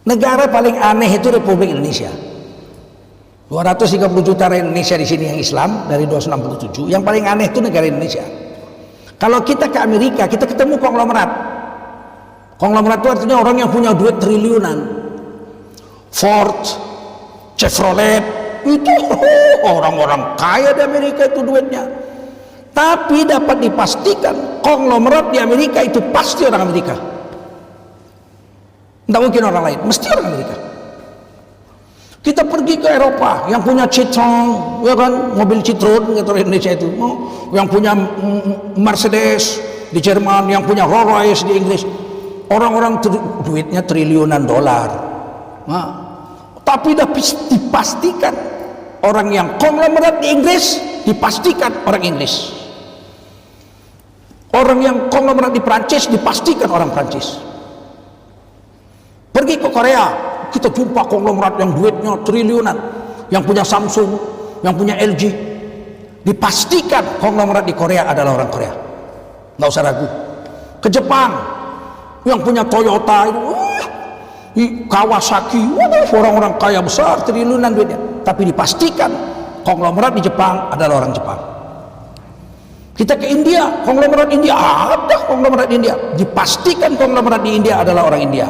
Negara paling aneh itu Republik Indonesia. 230 juta rakyat Indonesia di sini yang Islam dari 267. Yang paling aneh itu negara Indonesia. Kalau kita ke Amerika, kita ketemu konglomerat. Konglomerat itu artinya orang yang punya duit triliunan. Ford, Chevrolet, itu orang-orang kaya di Amerika itu duitnya. Tapi dapat dipastikan konglomerat di Amerika itu pasti orang Amerika. Tidak mungkin orang lain, mesti orang Amerika. Kita pergi ke Eropa, yang punya Citroen, ya kan, mobil Citroen gitu Indonesia itu, yang punya Mercedes di Jerman, yang punya Rolls Royce di Inggris, orang-orang duitnya triliunan dolar. Nah, tapi dipastikan orang yang konglomerat di Inggris dipastikan orang Inggris. Orang yang konglomerat di Prancis dipastikan orang Prancis. Pergi ke Korea, kita jumpa konglomerat yang duitnya triliunan, yang punya Samsung, yang punya LG, dipastikan konglomerat di Korea adalah orang Korea, nggak usah ragu. Ke Jepang, yang punya Toyota itu, Kawasaki, orang-orang kaya besar triliunan duitnya, tapi dipastikan konglomerat di Jepang adalah orang Jepang. Kita ke India, konglomerat India, ada konglomerat India, dipastikan konglomerat di India adalah orang India.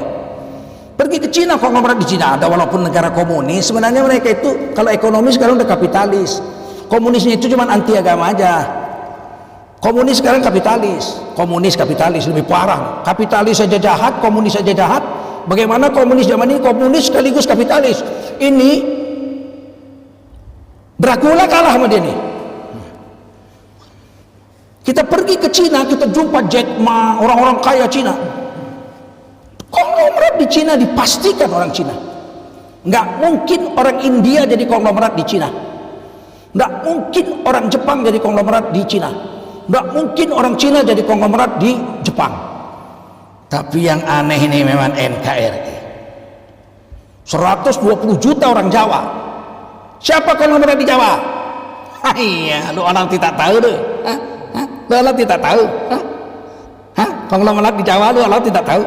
Pergi ke Cina, konglomerat di Cina ada, walaupun negara komunis, sebenarnya mereka itu kalau ekonomi sekarang udah kapitalis. Komunisnya itu cuma anti agama aja. Komunis sekarang kapitalis, kapitalis lebih parah. Kapitalis saja jahat, komunis saja jahat. Bagaimana komunis zaman ini? Komunis sekaligus kapitalis. Ini Dracula kalah sama dia nih. Kita pergi ke Cina, kita jumpa Jack Ma, orang-orang kaya Cina. Konglomerat di Cina dipastikan orang Cina. Nggak mungkin orang India jadi konglomerat di Cina. Nggak mungkin orang Jepang jadi konglomerat di Cina. Nggak mungkin orang Cina jadi konglomerat di Jepang. Tapi yang aneh ini memang NKRI. 120 juta orang Jawa. Siapa konglomerat di Jawa? Iya, lu orang tidak tahu deh. Lu orang tidak tahu. Konglomerat di Jawa lu orang tidak tahu.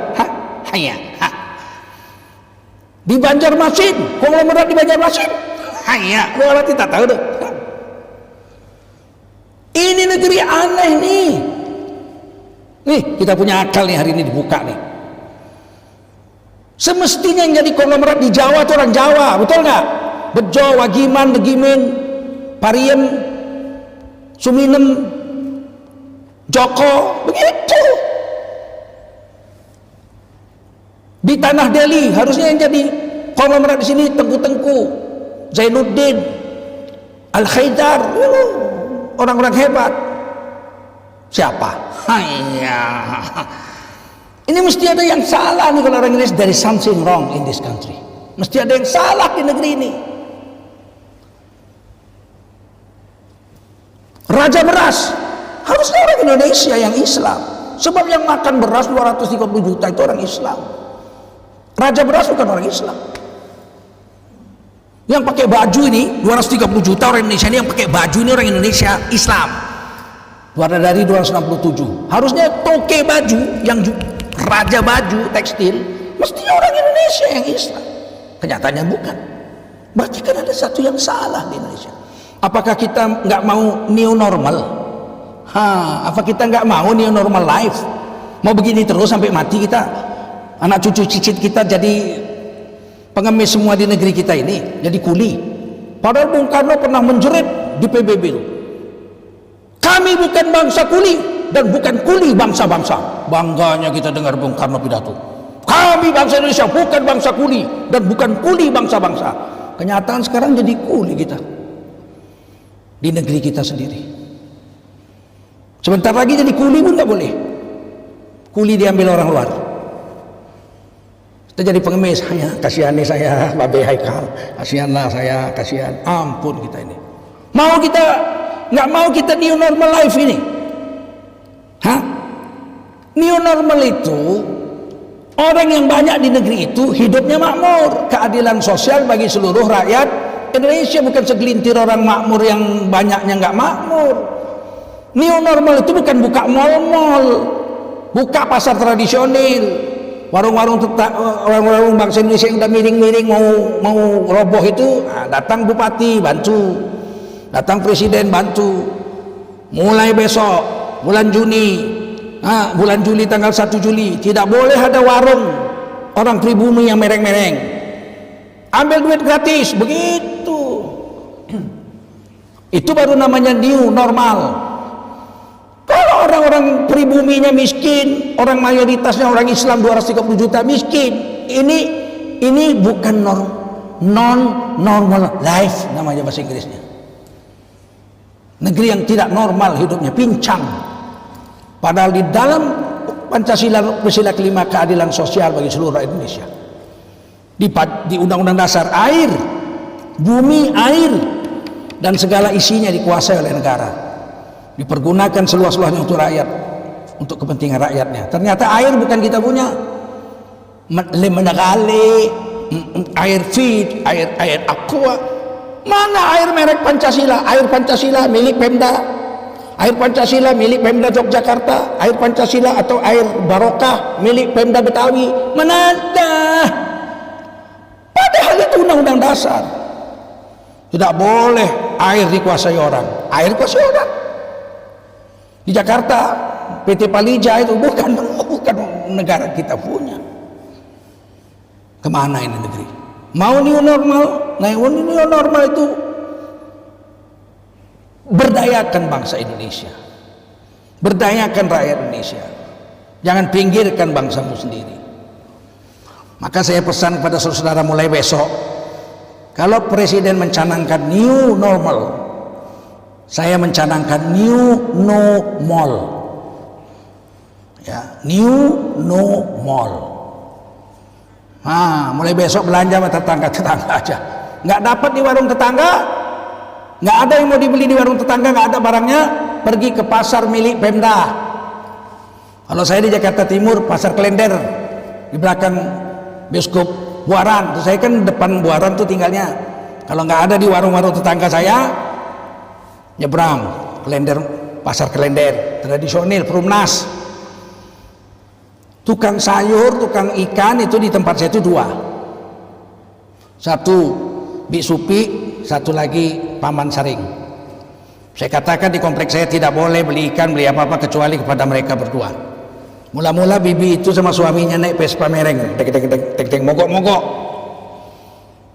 Hanya di Banjarmasin, konglomerat di Banjarmasin, hanya lu orang tidak tahu deh. Ini negeri aneh nih. Nih kita punya akal nih, hari ini dibuka nih. Semestinya yang jadi konglomerat di Jawa itu orang Jawa, betul nggak? Bejo, Wagiman, Begimin, Pariem, Suminem, Joko, begitu. Di tanah Delhi harusnya yang jadi konglomerat di sini Tengku-Tengku, Zainuddin, Al-Khaidar, orang-orang hebat. Siapa? Hanya. Ini mesti ada yang salah nih kalau orang Inggris. There is something wrong in this country. Mesti ada yang salah di negeri ini. Raja beras harusnya orang Indonesia yang Islam. Sebab yang makan beras 230 juta itu orang Islam. Raja beras bukan orang Islam. Yang pakai baju ini 230 juta orang Indonesia ini, yang pakai baju ini orang Indonesia Islam. Dari 267. Harusnya toke baju yang raja baju tekstil mestinya orang Indonesia yang Islam. Kenyataannya bukan. Berarti kan ada satu yang salah di Indonesia. Apakah kita nggak mau new normal? Apa kita nggak mau new normal life? Mau begini terus sampai mati kita? Anak cucu cicit kita jadi pengemis semua di negeri kita ini, jadi kuli. Padahal Bung Karno pernah menjerit di PBB itu, kami bukan bangsa kuli dan bukan kuli bangsa-bangsa. Bangganya kita dengar Bung Karno pidato, kami bangsa Indonesia bukan bangsa kuli dan bukan kuli bangsa-bangsa. Kenyataan sekarang jadi kuli kita di negeri kita sendiri. Sebentar lagi jadi kuli pun nggak boleh. Kuli diambil orang luar. Kita jadi pengemis, ya kasihan nih saya, Babe Haikal, kasihanlah saya, kasihan, ampun kita ini. Mau kita, nggak mau kita new normal life ini? New normal itu orang yang banyak di negeri itu hidupnya makmur, keadilan sosial bagi seluruh rakyat Indonesia, bukan segelintir orang makmur yang banyaknya nggak makmur. New normal itu bukan buka mal-mal, buka pasar tradisional, warung-warung bangsa Indonesia yang udah miring-miring mau roboh itu, datang bupati bantu, datang presiden bantu. Mulai besok bulan Juli tanggal 1 Juli tidak boleh ada warung orang pribumi yang mereng-mereng, ambil duit gratis begitu. Itu baru namanya new normal. Kalau orang-orang pribuminya miskin, orang mayoritasnya orang Islam 230 juta miskin, ini bukan non-normal life namanya bahasa Inggrisnya. Negeri yang tidak normal hidupnya, pincang. Padahal di dalam Pancasila kelima keadilan sosial bagi seluruh Indonesia, di Undang-Undang Dasar air, bumi, air dan segala isinya dikuasai oleh negara, dipergunakan seluas-luasnya untuk rakyat, untuk kepentingan rakyatnya. Ternyata air bukan kita punya. Menegale, air feed, air aqua. Mana air merek Pancasila? Air Pancasila milik Pemda, air Pancasila milik Pemda Yogyakarta, air Pancasila atau air Barokah milik Pemda Betawi. Mana ada? Padahal itu Undang-Undang Dasar. Tidak boleh air dikuasai orang. Air dikuasai orang. Di Jakarta PT Palija itu bukan negara kita punya. Kemana ini negeri? Mau new normal? Nah, new normal itu berdayakan bangsa Indonesia, berdayakan rakyat Indonesia. Jangan pinggirkan bangsamu sendiri. Maka saya pesan kepada saudara mulai besok, kalau presiden mencanangkan new normal, saya mencanangkan new no mall. Ya, new no mall. Mulai besok belanja sama tetangga-tetangga aja. Nggak dapat di warung tetangga, nggak ada yang mau dibeli di warung tetangga, nggak ada barangnya, pergi ke pasar milik Pemda. Kalau saya di Jakarta Timur, pasar Klender di belakang bioskop Buaran. Saya kan depan Buaran tuh tinggalnya. Kalau nggak ada di warung-warung tetangga saya, nyebrang Klender, pasar Klender tradisional Perumnas. Tukang sayur, tukang ikan itu di tempat saya itu 2. Satu Bik Supi, satu lagi Paman Saring. Saya katakan di kompleks saya tidak boleh beli ikan, beli apa-apa kecuali kepada mereka berdua. Mula-mula bibi itu sama suaminya naik Vespa mereng, tek mogok-mogok.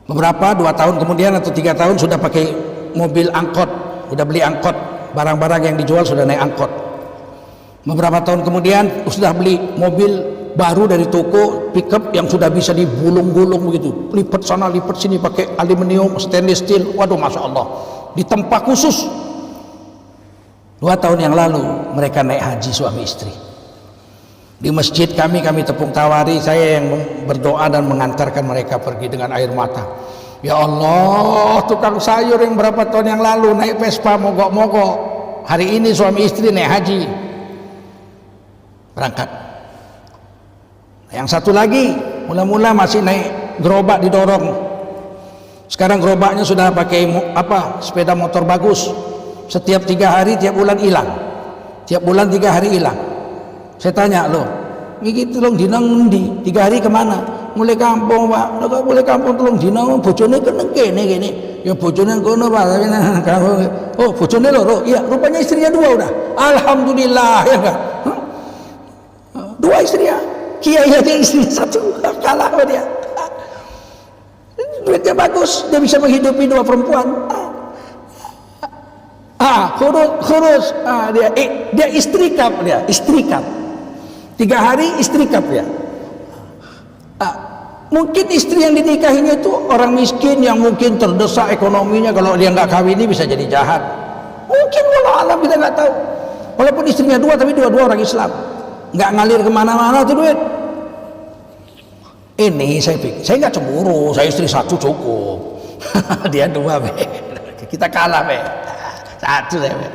Beberapa 2 tahun kemudian atau 3 tahun sudah pakai mobil angkot, sudah beli angkot, barang-barang yang dijual sudah naik angkot. Beberapa tahun kemudian sudah beli mobil baru dari toko pickup yang sudah bisa digulung-gulung begitu, lipat sana lipat sini pakai aluminium, stainless steel. Waduh, masya Allah, di tempat khusus. 2 tahun yang lalu mereka naik haji suami istri. Di masjid kami tepung tawari, saya yang berdoa dan mengantarkan mereka pergi dengan air mata. Ya Allah, tukang sayur yang berapa tahun yang lalu naik Vespa mogok-mogok, hari ini suami istri naik haji, berangkat. Yang satu lagi mula-mula masih naik gerobak didorong, sekarang gerobaknya sudah pakai sepeda motor bagus. Setiap 3 hari tiap bulan hilang, tiap bulan 3 hari hilang. Saya tanya, loh ini tolong dinang ngendi 3 hari kemana? Mulai kampung Pak. Kalau mulai kampung tolong dinang bojone kene gini. Ya bojone kono Pak. Oh bojone loro. Iya, rupanya istrinya 2 udah. Alhamdulillah ya enggak. 2 istrinya. Kiai aja istrinya 1, kalah sama dia. Duitnya bagus, dia bisa menghidupi 2 perempuan. Kurus. Dia istrikap, 3 hari istrikap ya. Mungkin istri yang dinikahinya itu orang miskin yang mungkin terdesak ekonominya, kalau dia nggak kawin ini bisa jadi jahat. Mungkin kalau alam kita nggak tahu. Walaupun istrinya 2 tapi 2-2 orang Islam, nggak ngalir kemana-mana tuh duit. Ini saya pikir, saya nggak cemburu, saya istri 1 cukup. Dia 2 be, kita kalah be, 1 saya be.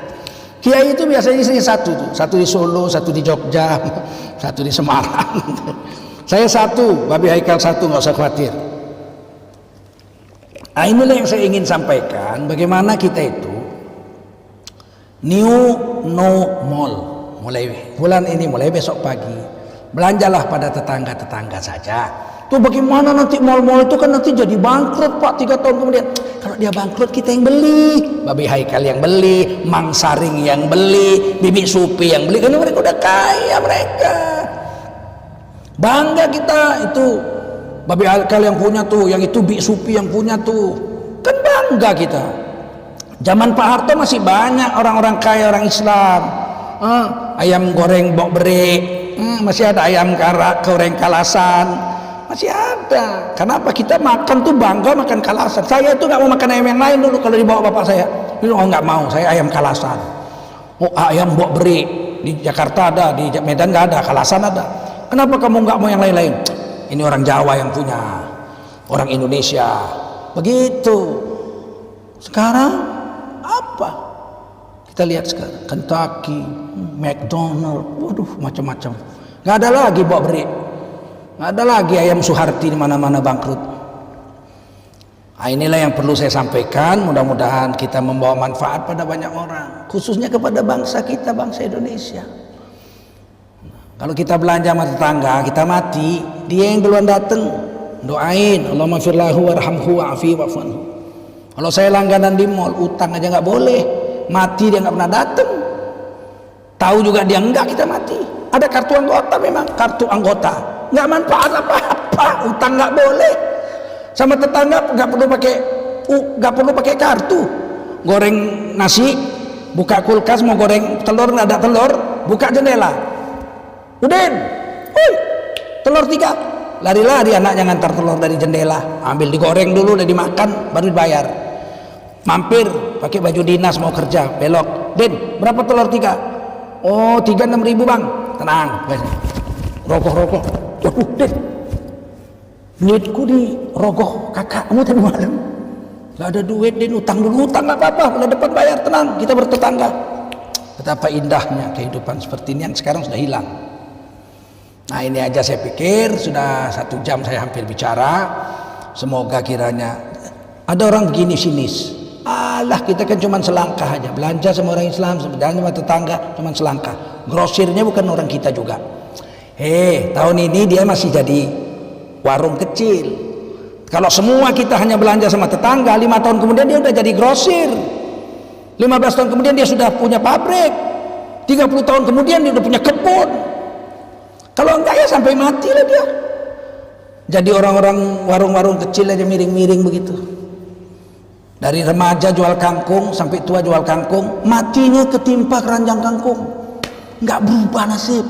Kiai itu biasanya istrinya 1 tuh, 1 di Solo, 1 di Jogja, 1 di Semarang. Saya 1, Babi Haikal 1, nggak usah khawatir. Nah, inilah yang saya ingin sampaikan, bagaimana kita itu new normal mulai bulan ini, mulai besok pagi Belanjalah pada tetangga-tetangga saja. Tuh bagaimana nanti mal-mal itu kan nanti jadi bangkrut Pak 3 tahun kemudian. Kalau dia bangkrut kita yang beli, Babi Haikal yang beli, Mang Saring yang beli, Bibi Supi yang beli, karena mereka udah kaya mereka. Bangga kita itu Babi Haikal yang punya tuh, yang itu Bibi Supi yang punya tuh, kan bangga kita. Zaman Pak Harto masih banyak orang-orang kaya orang Islam. Ayam goreng bok beri, masih ada ayam karak goreng kalasan, masih ada. Kenapa kita makan tuh bangga makan kalasan? Saya itu nggak mau makan ayam yang lain dulu kalau dibawa bapak saya. Nggak mau, saya ayam kalasan. Ayam bok beri di Jakarta ada, di Medan nggak ada, kalasan ada. Kenapa kamu nggak mau yang lain-lain? Ini orang Jawa yang punya, orang Indonesia. Begitu. Sekarang apa? Kita lihat sekarang Kentucky, McDonald, waduh macam-macam. Nggak ada lagi bok beri, nggak ada lagi ayam Suharti di mana-mana bangkrut. Nah, inilah yang perlu saya sampaikan. Mudah-mudahan kita membawa manfaat pada banyak orang, khususnya kepada bangsa kita, bangsa Indonesia. Kalau kita belanja sama tetangga, kita mati, dia yang duluan datang doain, Allahumma firlahu warhamhu wa'afi wa'fanhu. Kalau saya langganan di mall, utang aja nggak boleh. Mati dia nggak pernah datang, tahu juga dia enggak, kita mati. Ada kartu anggota, memang kartu anggota nggak manfaat apa-apa, utang nggak boleh. Sama tetangga nggak perlu pakai kartu. Goreng nasi, buka kulkas mau goreng telur nggak ada telur, buka jendela, Udin, telur 3, lari-lari anaknya ngantar telur dari jendela, ambil digoreng dulu, udah dimakan baru dibayar. Mampir pakai baju dinas mau kerja, belok, Den berapa telur 3? Oh 3 6.000 bang. Tenang, rokok. Waduh Den, duitku di rogoh kakakmu tadi malam, gak ada duit Den, utang dulu. Utang gak apa-apa, bulan depan bayar, tenang, kita bertetangga. Betapa indahnya kehidupan seperti ini yang sekarang sudah hilang. Nah ini aja saya pikir sudah 1 jam saya hampir bicara. Semoga kiranya ada orang begini sinis, alah kita kan cuma selangkah aja belanja sama orang Islam, sebenarnya sama tetangga cuma selangkah, grosirnya bukan orang kita juga. Tahun ini dia masih jadi warung kecil. Kalau semua kita hanya belanja sama tetangga, 5 tahun kemudian dia udah jadi grosir, 15 tahun kemudian dia sudah punya pabrik, 30 tahun kemudian dia udah punya kebun. Kalau enggak ya sampai mati lah dia jadi orang-orang warung-warung kecil aja, miring-miring begitu. Dari remaja jual kangkung sampai tua jual kangkung, matinya ketimpa keranjang kangkung, nggak berubah nasib.